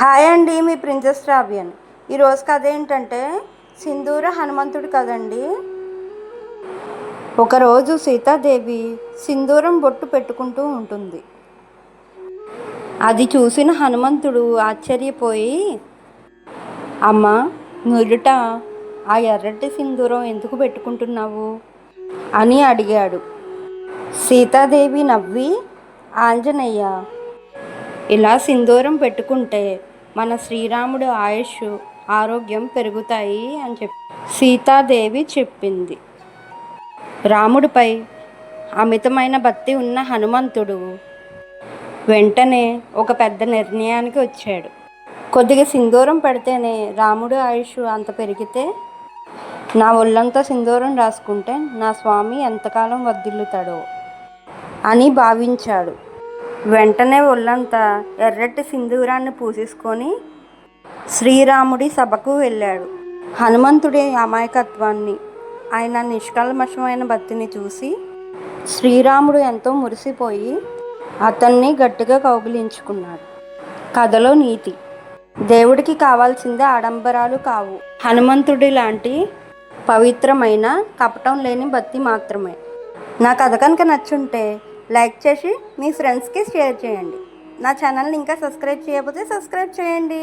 Hi అండి, మీ princess రాబియన్. ఈరోజు కథ ఏంటంటే సింధూర హనుమంతుడు కదండి. ఒకరోజు సీతాదేవి సింధూరం బొట్టు పెట్టుకుంటూ ఉంటుంది. అది చూసిన హనుమంతుడు ఆశ్చర్యపోయి, అమ్మా, నుదుట ఆ ఎర్రటి సింధూరం ఎందుకు పెట్టుకుంటున్నావు అని అడిగాడు. సీతాదేవి నవ్వి, ఆంజనేయ, ఇలా సింధూరం పెట్టుకుంటే మన శ్రీరాముడు ఆయుష్ ఆరోగ్యం పెరుగుతాయి అని సీతాదేవి చెప్పింది. రాముడిపై అమితమైన భక్తి ఉన్న హనుమంతుడు వెంటనే ఒక పెద్ద నిర్ణయానికి వచ్చాడు. కొద్దిగా సింధూరం పెడితేనే రాముడు ఆయుష్ అంత పెరిగితే నా ఒళ్ళంతా సింధూరం రాసుకుంటే నా స్వామి ఎంతకాలం వర్ధిల్లుతాడో అని భావించాడు. వెంటనే ఒళ్ళంతా ఎర్రటి సింధూరాన్ని పూసేసుకొని శ్రీరాముడి సభకు వెళ్ళాడు. హనుమంతుడి అమాయకత్వాన్ని, ఆయన నిష్కల్మషమైన భక్తిని చూసి శ్రీరాముడు ఎంతో మురిసిపోయి అతన్ని గట్టిగా కౌగిలించుకున్నాడు. కథలో నీతి: దేవుడికి కావాల్సిందే ఆడంబరాలు కావు, హనుమంతుడి లాంటి పవిత్రమైన కపటం లేని భక్తి మాత్రమే. నా కథ కనుక నచ్చుంటే లైక్ చేసి మీ ఫ్రెండ్స్కి షేర్ చేయండి. నా ఛానల్ని ఇంకా సబ్స్క్రైబ్ చేయకపోతే సబ్స్క్రైబ్ చేయండి.